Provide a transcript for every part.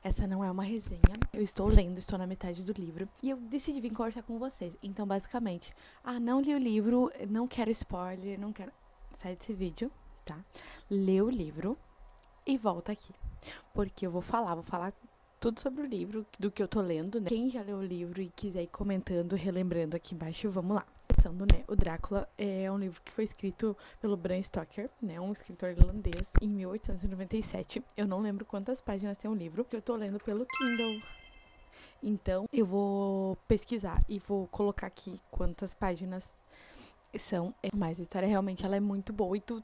essa não é uma resenha. Eu estou lendo, estou na metade do livro e eu decidi vir conversar com vocês. Então, basicamente, não li o livro, não quero spoiler, não quero. Sai desse vídeo, tá? Lê o livro e volta aqui. Porque eu vou falar tudo sobre o livro, do que eu tô lendo, né? Quem já leu o livro e quiser ir comentando, relembrando aqui embaixo, vamos lá. Né? O Drácula é um livro que foi escrito pelo Bram Stoker, né? Um escritor irlandês, em 1897. Eu não lembro quantas páginas tem o livro, que eu tô lendo pelo Kindle. Então, eu vou pesquisar e vou colocar aqui quantas páginas são. Mas a história realmente ela é muito boa e tu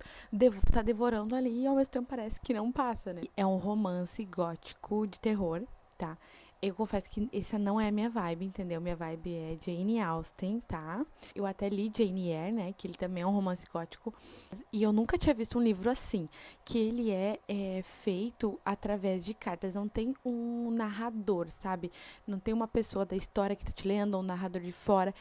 tá devorando ali e ao mesmo tempo parece que não passa, né? É um romance gótico de terror, tá? Eu confesso que essa não é a minha vibe, entendeu? Minha vibe é Jane Austen, tá? Eu até li Jane Eyre, né? Que ele também é um romance gótico. E eu nunca tinha visto um livro assim, que ele é feito através de cartas. Não tem um narrador, sabe? Não tem uma pessoa da história que tá te lendo, ou um narrador de fora.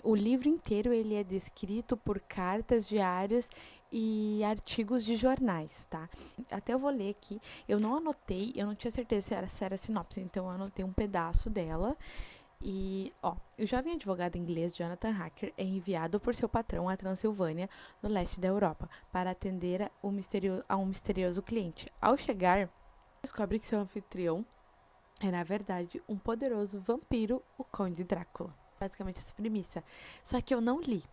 O livro inteiro ele é descrito por cartas, diários e artigos de jornais, tá? Até eu vou ler aqui. Eu não anotei, eu não tinha certeza se era sinopse, então eu anotei um pedaço dela. E, o jovem advogado inglês Jonathan Harker é enviado por seu patrão à Transilvânia, no leste da Europa, para atender a um misterioso cliente. Ao chegar, descobre que seu anfitrião é, na verdade, um poderoso vampiro, o Conde Drácula. Basicamente essa premissa. Só que eu não li.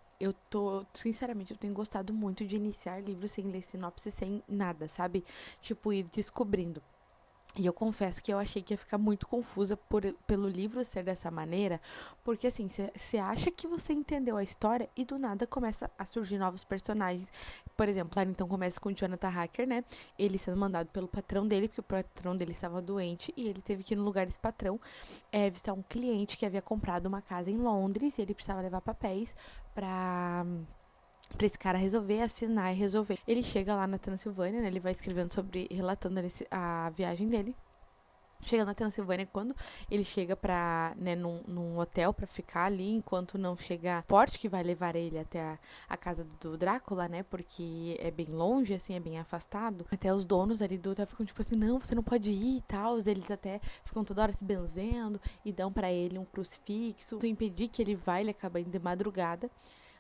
Sinceramente, eu tenho gostado muito de iniciar livros sem ler sinopse, sem nada, sabe? Tipo, ir descobrindo. E eu confesso que eu achei que ia ficar muito confusa pelo livro ser dessa maneira, porque assim, você acha que você entendeu a história e do nada começa a surgir novos personagens. Por exemplo, lá então começa com o Jonathan Hacker, né? Ele sendo mandado pelo patrão dele, porque o patrão dele estava doente e ele teve que ir no lugar desse patrão visitar um cliente que havia comprado uma casa em Londres e ele precisava levar papéis pra esse cara resolver, assinar e resolver. Ele chega lá na Transilvânia, né? Ele vai escrevendo relatando a viagem dele. Chega na Transilvânia, quando ele chega num hotel pra ficar ali, enquanto não chega o porte que vai levar ele até a casa do Drácula, né? Porque é bem longe, assim, é bem afastado. Até os donos ali do hotel ficam tipo assim, não, você não pode ir e tal. Eles até ficam toda hora se benzendo e dão pra ele um crucifixo. Pra impedir que ele vá, ele acaba indo de madrugada.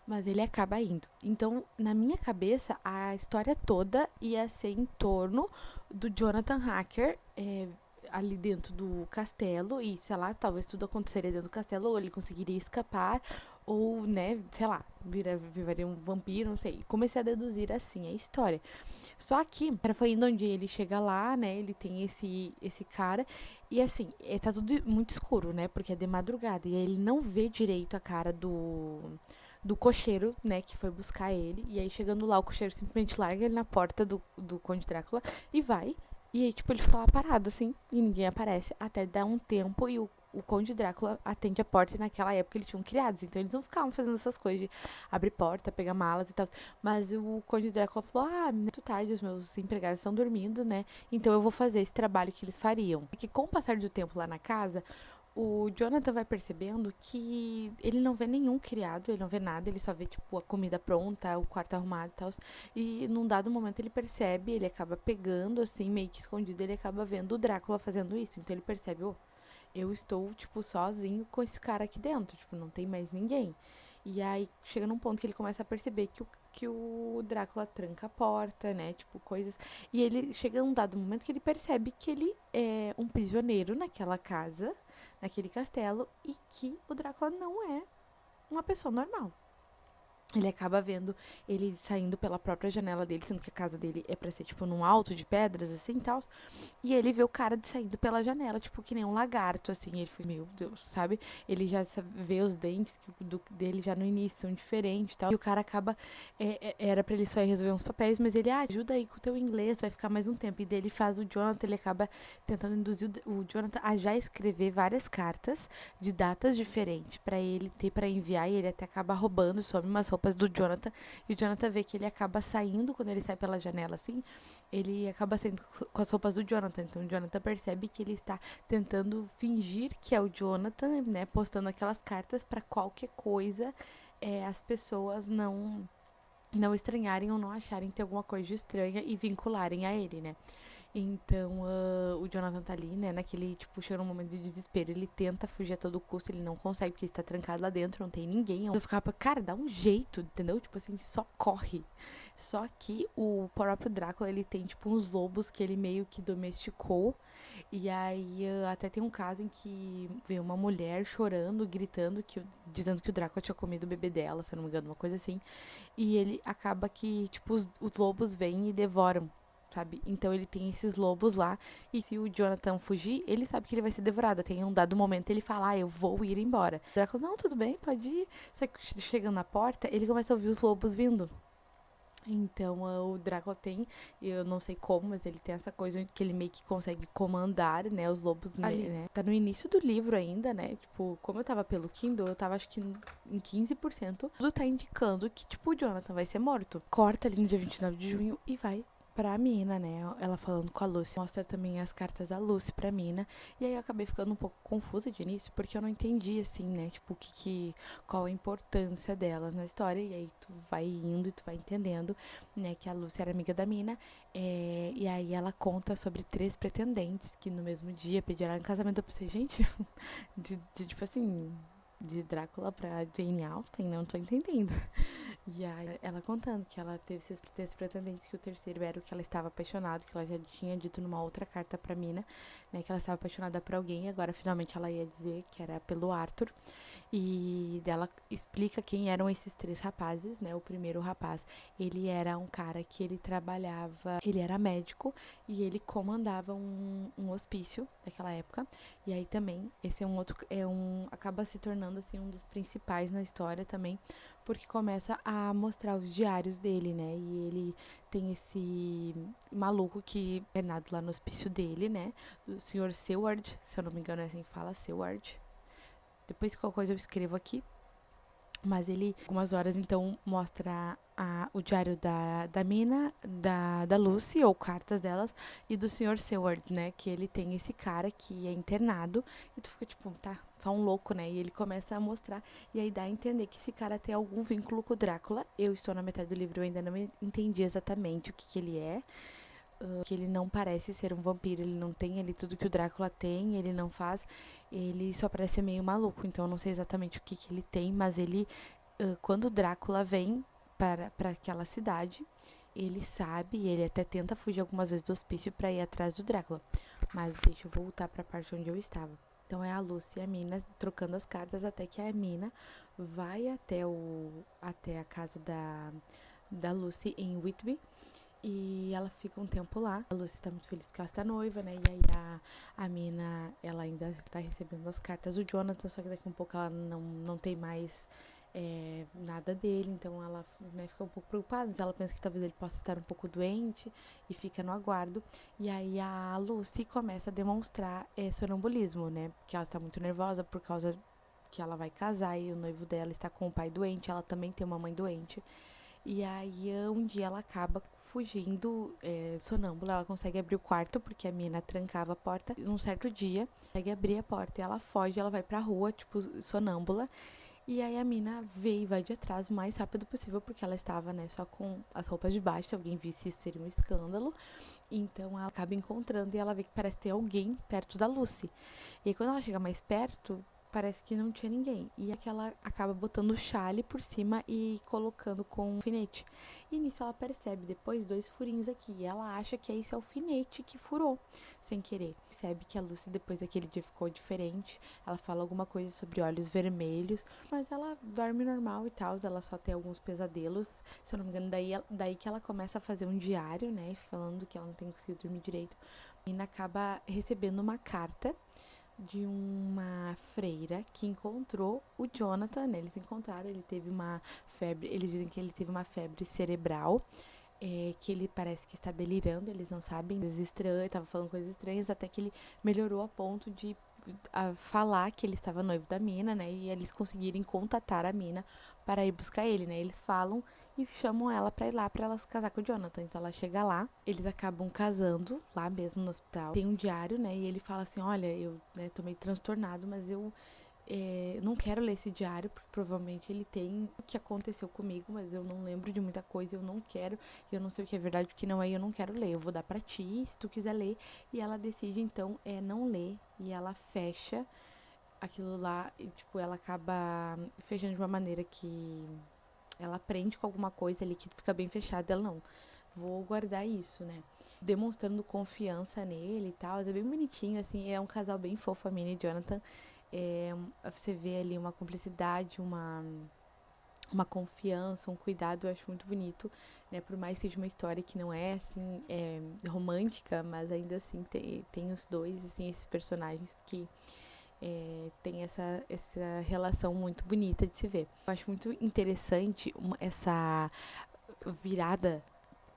Mas ele acaba indo. Então, na minha cabeça, a história toda ia ser em torno do Jonathan Hacker ali dentro do castelo e, sei lá, talvez tudo aconteceria dentro do castelo ou ele conseguiria escapar ou, né, sei lá, viraria um vampiro, não sei. Comecei a deduzir assim a história. Só que, foi indo onde ele chega lá, né, ele tem esse cara e assim, tá tudo muito escuro, né, porque é de madrugada e aí ele não vê direito a cara do cocheiro, né, que foi buscar ele. E aí, chegando lá, o cocheiro simplesmente larga ele na porta do Conde Drácula e vai. E aí, tipo, ele fica lá parado, assim, e ninguém aparece. Até dar um tempo e o Conde Drácula atende a porta e naquela época eles tinham criados. Então, eles não ficavam fazendo essas coisas de abrir porta, pegar malas e tal. Mas o Conde Drácula falou, muito tarde, os meus empregados estão dormindo, né? Então, eu vou fazer esse trabalho que eles fariam. Porque com o passar do tempo lá na casa, o Jonathan vai percebendo que ele não vê nenhum criado, ele não vê nada, ele só vê, tipo, a comida pronta, o quarto arrumado e tal. E num dado momento ele percebe, ele acaba pegando, assim, meio que escondido, ele acaba vendo o Drácula fazendo isso. Então ele percebe, eu estou, tipo, sozinho com esse cara aqui dentro, tipo, não tem mais ninguém. E aí chega num ponto que ele começa a perceber que o Drácula tranca a porta, né? Tipo, coisas. E ele chega num dado momento que ele percebe que ele é um prisioneiro naquela casa, naquele castelo, e que o Drácula não é uma pessoa normal. Ele acaba vendo ele saindo pela própria janela dele, sendo que a casa dele é pra ser, tipo, num alto de pedras, assim, e tal. E ele vê o cara saindo pela janela, tipo, que nem um lagarto, assim. Ele fica, meu Deus, sabe? Ele já vê os dentes dele já no início são diferentes e tal. E o cara acaba, era pra ele só ir resolver uns papéis, mas ele, ajuda aí com o teu inglês, vai ficar mais um tempo. E daí ele faz o Jonathan, ele acaba tentando induzir o Jonathan a já escrever várias cartas de datas diferentes pra ele ter pra enviar. E ele até acaba roubando, some umas roupas do Jonathan. E o Jonathan vê que ele acaba saindo, quando ele sai pela janela, assim, ele acaba saindo com as roupas do Jonathan. Então o Jonathan percebe que ele está tentando fingir que é o Jonathan, né? Postando aquelas cartas para qualquer coisa as pessoas não estranharem ou não acharem ter alguma coisa estranha e vincularem a ele, né? Então, o Jonathan tá ali, né, naquele, tipo, chega num momento de desespero. Ele tenta fugir a todo custo, ele não consegue, porque ele tá trancado lá dentro, não tem ninguém. Eu ficava, cara, dá um jeito, entendeu? Tipo assim, só corre. Só que o próprio Drácula, ele tem, tipo, uns lobos que ele meio que domesticou. E aí, até tem um caso em que vê uma mulher chorando, gritando, dizendo que o Drácula tinha comido o bebê dela, se eu não me engano, uma coisa assim. E ele acaba que, tipo, os lobos vêm e devoram, sabe? Então ele tem esses lobos lá. E se o Jonathan fugir, ele sabe que ele vai ser devorado. Tem um dado momento ele fala, eu vou ir embora. O Drácula, não, tudo bem, pode ir. Só que chegando na porta, ele começa a ouvir os lobos vindo. Então, o Drácula tem, eu não sei como, mas ele tem essa coisa que ele meio que consegue comandar, né, os lobos ali, né? Tá no início do livro ainda, né? Tipo, como eu tava pelo Kindle, eu tava acho que em 15%, tudo tá indicando que, tipo, o Jonathan vai ser morto. Corta ali no dia 29 de junho e vai pra mina, né? Ela falando com a Lucy. Mostra também as cartas da Lucy pra mina. E aí eu acabei ficando um pouco confusa de início, porque eu não entendi, assim, né? Tipo, qual a importância delas na história. E aí tu vai indo e tu vai entendendo, né? Que a Lucy era amiga da mina. E aí ela conta sobre 3 pretendentes que no mesmo dia pediram ela em casamento. Eu pensei, gente, tipo assim, de Drácula pra Jane Austen, não tô entendendo. E aí ela contando que ela teve esses pretendentes, que o terceiro era o que ela estava apaixonada, que ela já tinha dito numa outra carta pra mina, né, que ela estava apaixonada por alguém, e agora finalmente ela ia dizer que era pelo Arthur. E dela explica quem eram esses 3 rapazes, né? O primeiro rapaz, ele era um cara que ele trabalhava, ele era médico e ele comandava um hospício daquela época. E aí também, esse é um outro, acaba se tornando assim um dos principais na história também, porque começa a mostrar os diários dele, né? E ele tem esse maluco que é nado lá no hospício dele, né? Do senhor Seward, se eu não me engano é assim que fala, Seward. Depois qualquer coisa eu escrevo aqui. Mas ele, algumas horas, então, mostra o diário da mina, da Lucy, ou cartas delas, e do Sr. Seward, né? Que ele tem esse cara que é internado, e tu fica tipo, tá, só um louco, né? E ele começa a mostrar, e aí dá a entender que esse cara tem algum vínculo com o Drácula. Eu estou na metade do livro, eu ainda não entendi exatamente o que ele é. Que ele não parece ser um vampiro, ele não tem ali tudo que o Drácula tem, ele não faz, ele só parece ser meio maluco, então eu não sei exatamente o que ele tem, mas ele, quando o Drácula vem para aquela cidade, ele sabe, ele até tenta fugir algumas vezes do hospício para ir atrás do Drácula, mas deixa eu voltar para a parte onde eu estava. Então é a Lucy e a Mina trocando as cartas até que a Mina vai até a casa da Lucy em Whitby, e ela fica um tempo lá. A Lucy tá muito feliz porque ela está noiva, né? E aí a mina, ela ainda tá recebendo as cartas do Jonathan, só que daqui a um pouco ela não tem mais nada dele, então ela, né, fica um pouco preocupada, mas ela pensa que talvez ele possa estar um pouco doente e fica no aguardo. E aí a Lucy começa a demonstrar sonambulismo, né? Porque ela está muito nervosa por causa que ela vai casar e o noivo dela está com o pai doente, ela também tem uma mãe doente. E aí, um dia ela acaba fugindo, sonâmbula. Ela consegue abrir o quarto, porque a mina trancava a porta. Num certo dia, consegue abrir a porta e ela foge. Ela vai pra rua, tipo, sonâmbula. E aí a mina vê e vai de atrás o mais rápido possível, porque ela estava, né, só com as roupas de baixo. Se alguém visse isso, seria um escândalo. Então ela acaba encontrando e ela vê que parece ter alguém perto da Lucy. E aí, quando ela chega mais perto, parece que não tinha ninguém. E é que ela acaba botando o chale por cima e colocando com um alfinete. E nisso ela percebe depois 2 furinhos aqui. E ela acha que é esse alfinete que furou, sem querer. Percebe que a Lucy depois daquele dia ficou diferente. Ela fala alguma coisa sobre olhos vermelhos, mas ela dorme normal e tal. Ela só tem alguns pesadelos. Se eu não me engano, daí que ela começa a fazer um diário, né? Falando que ela não tem conseguido dormir direito. E ainda acaba recebendo uma carta de uma freira que encontrou o Jonathan, né? Eles encontraram, ele teve uma febre, eles dizem que ele teve uma febre cerebral, que ele parece que está delirando, eles não sabem, coisas estranhas, estava falando coisas estranhas, até que ele melhorou a ponto de falar que ele estava noivo da mina, né? E eles conseguirem contatar a mina para ir buscar ele, né? Eles falam e chamam ela para ir lá para ela se casar com o Jonathan. Então ela chega lá, eles acabam casando lá mesmo no hospital. Tem um diário, né? E ele fala assim: olha, eu, né, tô meio transtornado, mas Não quero ler esse diário, porque provavelmente ele tem o que aconteceu comigo, mas eu não lembro de muita coisa, eu não quero, eu não sei o que é verdade, o que não é, e eu não quero ler. Eu vou dar pra ti, se tu quiser ler. E ela decide, então, não ler, e ela fecha aquilo lá, e, tipo, ela acaba fechando de uma maneira que ela aprende com alguma coisa ali que fica bem fechada. Ela, não, vou guardar isso, né? Demonstrando confiança nele e tal. É bem bonitinho, assim. É um casal bem fofo, a Minnie e Jonathan. Você vê ali uma cumplicidade, uma confiança, um cuidado, eu acho muito bonito, né? Por mais que seja uma história que não é, assim, romântica, mas ainda assim tem os dois, assim, esses personagens que tem essa relação muito bonita de se ver. Eu acho muito interessante essa virada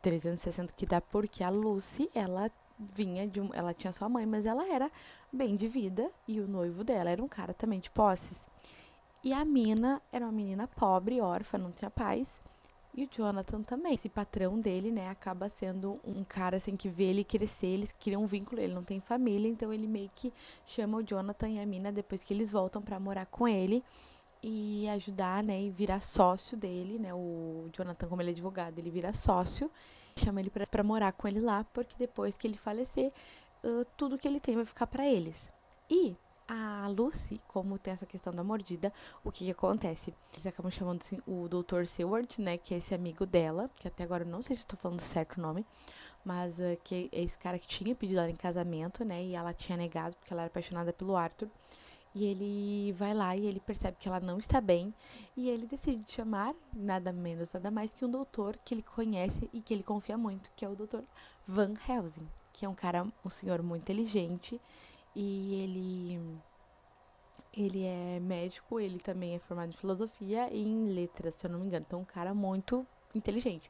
360 que dá, porque a Lucy, ela vinha ela tinha sua mãe, mas ela era bem de vida e o noivo dela era um cara também de posses. E a Mina era uma menina pobre, órfã, não tinha pais. E o Jonathan também. Esse patrão dele, né, acaba sendo um cara assim que vê ele crescer, eles criam um vínculo, ele não tem família, então ele meio que chama o Jonathan e a Mina depois que eles voltam pra morar com ele e ajudar, né, e virar sócio dele, né? O Jonathan, como ele é advogado, ele vira sócio, chama ele pra morar com ele lá, porque depois que ele falecer, tudo que ele tem vai ficar pra eles. E a Lucy, como tem essa questão da mordida, o que acontece? Eles acabam chamando assim, o Dr. Seward, né, que é esse amigo dela, que até agora eu não sei se estou falando certo o nome, mas que é esse cara que tinha pedido ela em casamento, né, e ela tinha negado porque ela era apaixonada pelo Arthur. E ele vai lá e ele percebe que ela não está bem. E ele decide chamar nada menos, nada mais que um doutor que ele conhece e que ele confia muito, que é o doutor Van Helsing, que é um senhor muito inteligente. E ele é médico, ele também é formado em filosofia e em letras, se eu não me engano. Então, um cara muito inteligente.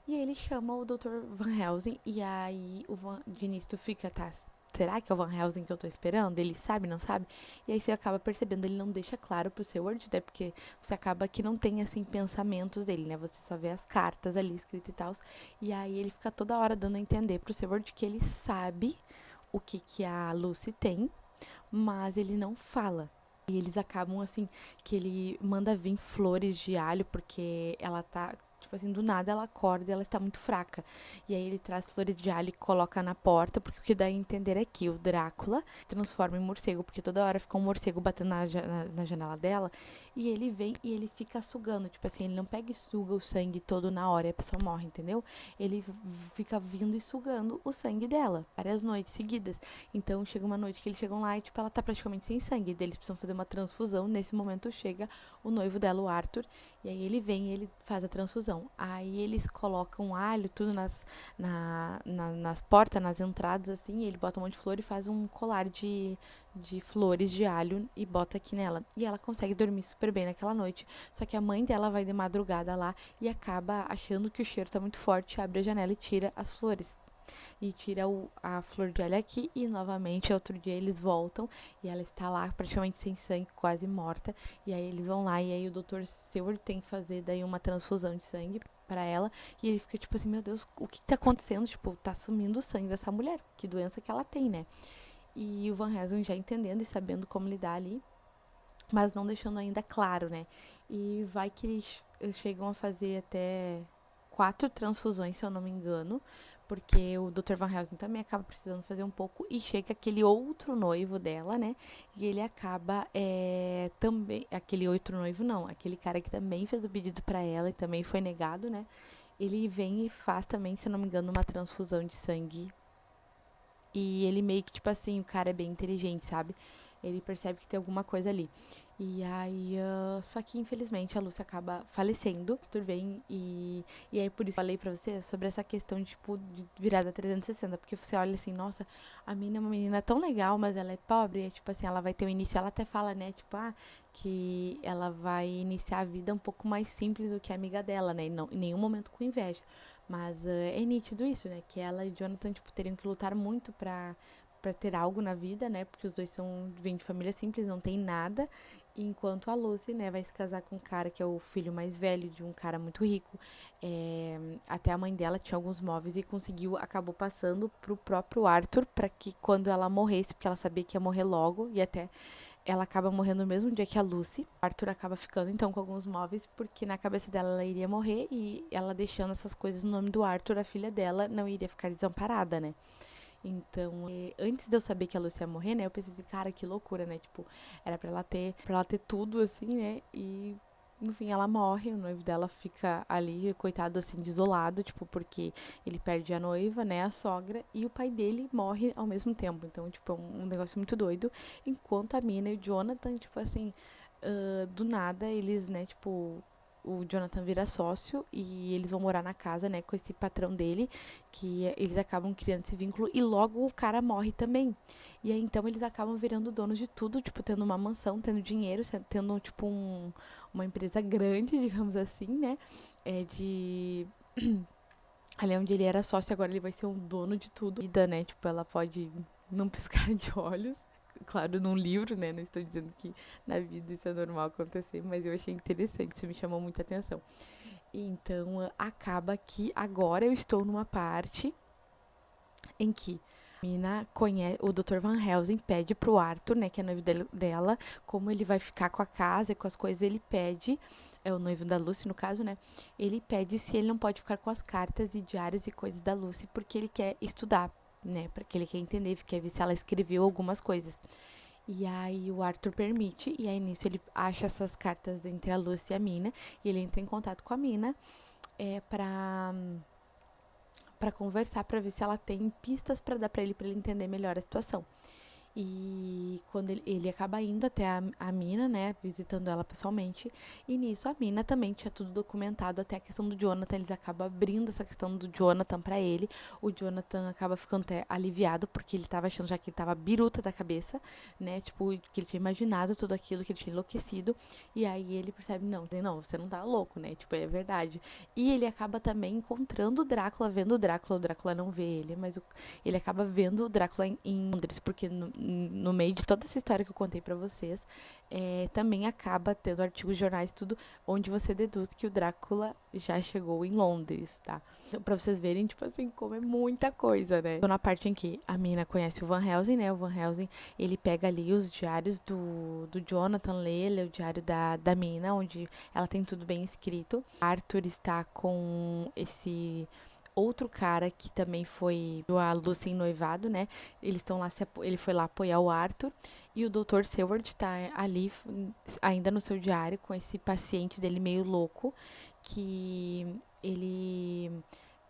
E aí ele chama o Dr. Van Helsing e aí o de início tu fica, tá, será que é o Van Helsing que eu tô esperando? Ele sabe, não sabe? E aí você acaba percebendo, ele não deixa claro pro Seward, né? Porque você acaba que não tem, assim, pensamentos dele, né? Você só vê as cartas ali escritas e tal. E aí ele fica toda hora dando a entender pro Seward que ele sabe o que a Lucy tem, mas ele não fala. E eles acabam assim, que ele manda vir flores de alho, porque ela tá, tipo assim, do nada ela acorda e ela está muito fraca. E aí ele traz flores de alho e coloca na porta, porque o que dá a entender é que o Drácula se transforma em morcego, porque toda hora fica um morcego batendo na janela dela, e ele vem e ele fica sugando, tipo assim, ele não pega e suga o sangue todo na hora e a pessoa morre, entendeu? Ele fica vindo e sugando o sangue dela, várias noites seguidas. Então chega uma noite que eles chegam lá e tipo, ela tá praticamente sem sangue. Daí eles precisam fazer uma transfusão. Nesse momento chega o noivo dela, o Arthur. E aí ele vem e ele faz a transfusão. Aí eles colocam alho, tudo nas portas, nas entradas, assim. E ele bota um monte de flor e faz um colar de flores de alho e bota aqui nela. E ela consegue dormir super bem naquela noite. Só que a mãe dela vai de madrugada lá e acaba achando que o cheiro tá muito forte, abre a janela e tira as flores e tira a flor de alho aqui e novamente outro dia eles voltam e ela está lá praticamente sem sangue, quase morta, e aí eles vão lá e aí o Dr. Seward tem que fazer daí uma transfusão de sangue para ela e ele fica tipo assim, meu Deus, o que tá acontecendo? Tipo, tá sumindo o sangue dessa mulher, que doença que ela tem, né? E o Van Helsing já entendendo e sabendo como lidar ali, mas não deixando ainda claro, né? E vai que eles chegam a fazer até 4 transfusões, se eu não me engano, porque o Dr. Van Helsing também acaba precisando fazer um pouco e chega aquele outro noivo dela, né? E ele acaba também, aquele outro noivo não, aquele cara que também fez o pedido para ela e também foi negado, né? Ele vem e faz também, se eu não me engano, uma transfusão de sangue. E ele meio que, tipo assim, o cara é bem inteligente, sabe? Ele percebe que tem alguma coisa ali. E aí, só que infelizmente a Lucy acaba falecendo. O Arthur vem e aí por isso eu falei pra você sobre essa questão de, tipo, de virada 360. Porque você olha assim, nossa, a mina é uma menina tão legal, mas ela é pobre. E, tipo assim, ela vai ter um início, ela até fala, né, tipo, que ela vai iniciar a vida um pouco mais simples do que a amiga dela, né? E não, em nenhum momento com inveja. Mas é nítido isso, né? Que ela e Jonathan, tipo, teriam que lutar muito pra ter algo na vida, né? Porque os dois vêm de família simples, não tem nada. Enquanto a Lucy, né, vai se casar com um cara que é o filho mais velho de um cara muito rico. Até a mãe dela tinha alguns móveis e acabou passando pro próprio Arthur para que quando ela morresse, porque ela sabia que ia morrer logo, e até ela acaba morrendo no mesmo dia que a Lucy. O Arthur acaba ficando, então, com alguns móveis, porque na cabeça dela ela iria morrer e ela deixando essas coisas no nome do Arthur, a filha dela, não iria ficar desamparada, né? Então, antes de eu saber que a Lucy ia morrer, né, eu pensei assim, cara, que loucura, né? Tipo, era pra ela ter tudo, assim, né? E, no fim, ela morre, o noivo dela fica ali, coitado, assim, desolado, tipo, porque ele perde a noiva, né, a sogra, e o pai dele morre ao mesmo tempo. Então, tipo, é um negócio muito doido. Enquanto a Mina e o Jonathan, tipo, assim, do nada, eles, né, tipo, o Jonathan vira sócio e eles vão morar na casa, né, com esse patrão dele, que eles acabam criando esse vínculo e logo o cara morre também. E aí então eles acabam virando donos de tudo, tipo, tendo uma mansão, tendo dinheiro, tendo, tipo, uma empresa grande, digamos assim, né, de... Ali onde ele era sócio, agora ele vai ser um dono de tudo. Vida, né, tipo, ela pode não piscar de olhos. Claro, num livro, né? Não estou dizendo que na vida isso é normal acontecer, mas eu achei interessante, isso me chamou muita atenção. Então, acaba que agora eu estou numa parte em que a Mina conhece, o Dr. Van Helsing pede pro Arthur, né, que é noivo dela, como ele vai ficar com a casa e com as coisas, ele pede, é o noivo da Lucy no caso, né, ele pede se ele não pode ficar com as cartas e diários e coisas da Lucy, porque ele quer estudar, né, porque ele quer entender, quer ver se ela escreveu algumas coisas. E aí o Arthur permite, e aí nisso ele acha essas cartas entre a Lucy e a Mina, e ele entra em contato com a Mina, pra conversar, pra ver se ela tem pistas pra dar pra ele entender melhor a situação. E quando ele acaba indo até a Mina, né, visitando ela pessoalmente, e nisso a Mina também tinha tudo documentado, até a questão do Jonathan, eles acabam abrindo essa questão do Jonathan pra ele, o Jonathan acaba ficando até aliviado, porque ele tava achando já que ele tava biruta da cabeça, né, tipo, que ele tinha imaginado tudo aquilo, que ele tinha enlouquecido, e aí ele percebe, não, você não tá louco, né, tipo, é verdade. E ele acaba também encontrando o Drácula, vendo o Drácula não vê ele, mas ele acaba vendo o Drácula em Londres, porque no meio de toda essa história que eu contei pra vocês, também acaba tendo artigos de jornais, tudo, onde você deduz que o Drácula já chegou em Londres, tá? Então, pra vocês verem, tipo assim, como é muita coisa, né? Tô na parte em que a Mina conhece o Van Helsing, né? O Van Helsing, ele pega ali os diários do Jonathan, lê o diário da Mina, onde ela tem tudo bem escrito. Arthur está com esse outro cara que também foi a Lucy em noivado, né? Eles estão lá, ele foi lá apoiar o Arthur. E o Dr. Seward está ali, ainda no seu diário, com esse paciente dele meio louco, que ele,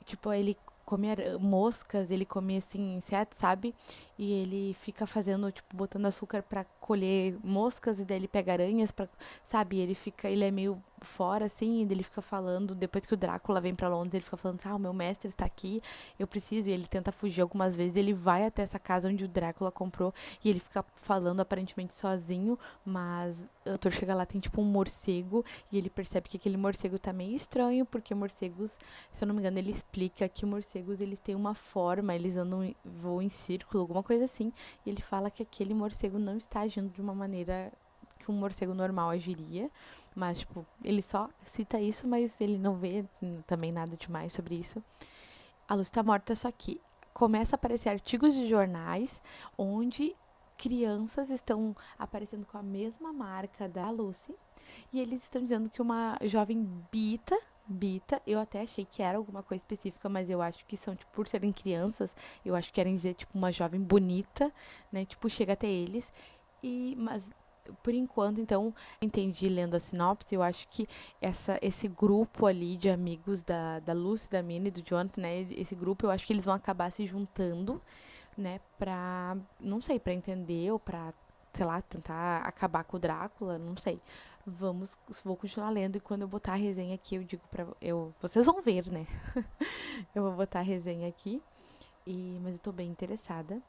tipo, ele come moscas, ele come, assim, insetos, sabe? E ele fica fazendo, tipo, botando açúcar pra colher moscas, e daí ele pega aranhas, pra, sabe? Ele é meio fora, assim, e ele fica falando, depois que o Drácula vem pra Londres, ele fica falando assim, o meu mestre está aqui, eu preciso, e ele tenta fugir algumas vezes, ele vai até essa casa onde o Drácula comprou, e ele fica falando aparentemente sozinho, mas o doutor chega lá, tem tipo um morcego, e ele percebe que aquele morcego tá meio estranho, porque morcegos, se eu não me engano, ele explica que morcegos, eles têm uma forma, eles voam em círculo, alguma coisa assim, e ele fala que aquele morcego não está agindo de uma maneira que um morcego normal agiria, mas, tipo, ele só cita isso, mas ele não vê também nada demais sobre isso. A Lucy tá morta, só que começa a aparecer artigos de jornais onde crianças estão aparecendo com a mesma marca da Lucy, e eles estão dizendo que uma jovem Bita, eu até achei que era alguma coisa específica, mas eu acho que são, tipo, por serem crianças, eu acho que querem dizer, tipo, uma jovem bonita, né, tipo, chega até eles, mas por enquanto, então, entendi lendo a sinopse, eu acho que esse grupo ali de amigos da Lucy, da Minnie, do Jonathan, né, esse grupo, eu acho que eles vão acabar se juntando, né, pra, não sei, pra entender ou pra, sei lá, tentar acabar com o Drácula, não sei. Vou continuar lendo, e quando eu botar a resenha aqui, eu digo vocês vão ver, né? Eu vou botar a resenha aqui. Mas eu tô bem interessada.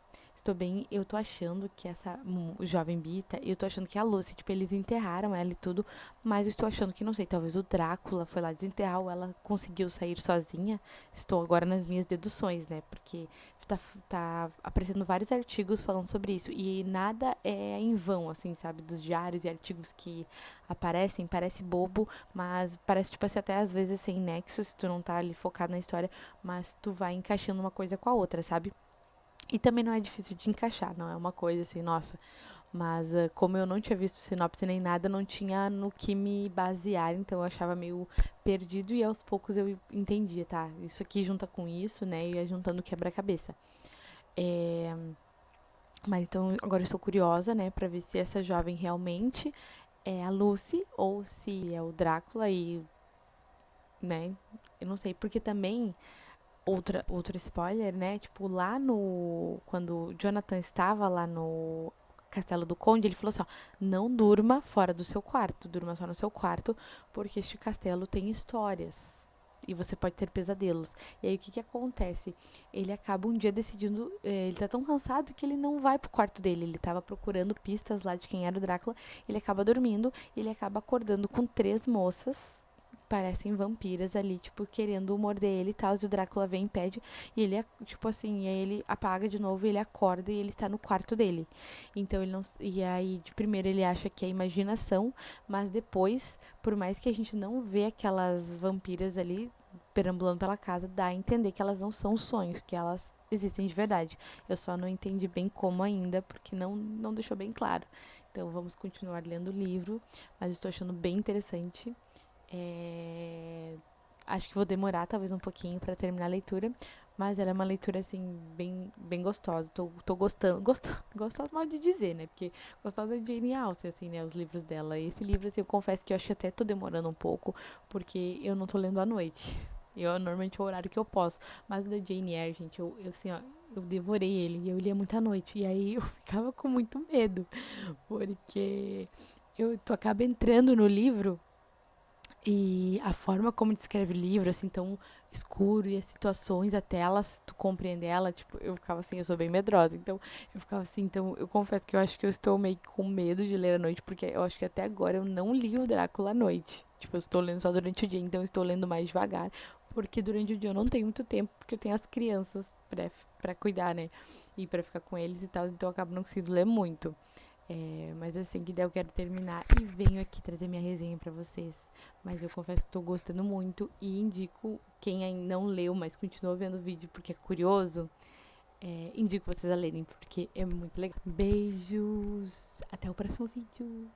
Eu tô achando que essa jovem Bita, eu tô achando que a Lucy, tipo, eles enterraram ela e tudo, mas eu estou achando que, não sei, talvez o Drácula foi lá desenterrar ou ela conseguiu sair sozinha. Estou agora nas minhas deduções, né? Porque tá aparecendo vários artigos falando sobre isso, e nada é em vão, assim, sabe? Dos diários e artigos que aparecem, parece bobo, mas parece, tipo assim, até às vezes sem nexo, se tu não tá ali focado na história, mas tu vai encaixando uma coisa com a outra, sabe? E também não é difícil de encaixar, não é uma coisa assim, nossa, Mas como eu não tinha visto sinopse nem nada, não tinha no que me basear, então eu achava meio perdido e aos poucos eu entendia, tá? Isso aqui junta com isso, né? E ia juntando quebra-cabeça. É, mas então agora eu estou curiosa, né, pra ver se essa jovem realmente é a Lucy ou se é o Drácula e, né, eu não sei, porque também outro spoiler, né? Tipo, lá no. Quando o Jonathan estava lá no Castelo do Conde, ele falou assim: ó, não durma fora do seu quarto, durma só no seu quarto, porque este castelo tem histórias. E você pode ter pesadelos. E aí o que que acontece? Ele acaba um dia decidindo. Ele tá tão cansado que ele não vai pro quarto dele. Ele tava procurando pistas lá de quem era o Drácula. Ele acaba dormindo. Ele acaba acordando com três moças parecem vampiras ali, tipo, querendo morder ele e tal. E o Drácula vem e impede. E ele, tipo assim, e aí ele apaga de novo, ele acorda e ele está no quarto dele. Então ele não. E aí, de primeiro, ele acha que é imaginação, mas depois, por mais que a gente não vê aquelas vampiras ali perambulando pela casa, dá a entender que elas não são sonhos, que elas existem de verdade. Eu só não entendi bem como ainda, porque não deixou bem claro. Então vamos continuar lendo o livro, mas estou achando bem interessante. É, acho que vou demorar talvez um pouquinho para terminar a leitura, mas ela é uma leitura assim bem gostosa. Tô gostando, gostosa mal de dizer, né? Porque gostosa de Jane Austen, assim, né? Os livros dela. E esse livro, assim, eu confesso que eu acho que até tô demorando um pouco, porque eu não tô lendo à noite. Eu normalmente é o horário que eu posso. Mas o da Jane Eyre, gente, eu assim, ó, eu devorei ele e eu lia muito à noite. E aí eu ficava com muito medo, porque tu acaba entrando no livro e a forma como descreve o livro, assim, tão escuro, e as situações, até elas, tu compreender ela, tipo, eu ficava assim, eu sou bem medrosa, então, eu ficava assim, então, eu confesso que eu acho que eu estou meio que com medo de ler à noite, porque eu acho que até agora eu não li o Drácula à noite. Tipo, eu estou lendo só durante o dia, então eu estou lendo mais devagar, porque durante o dia eu não tenho muito tempo, porque eu tenho as crianças pra cuidar, né, e pra ficar com eles e tal, então eu acabo não conseguindo ler muito. Mas assim, que daí eu quero terminar e venho aqui trazer minha resenha pra vocês. Mas eu confesso que tô gostando muito e indico quem ainda não leu, mas continua vendo o vídeo porque é curioso, indico vocês a lerem porque é muito legal. Beijos! Até o próximo vídeo!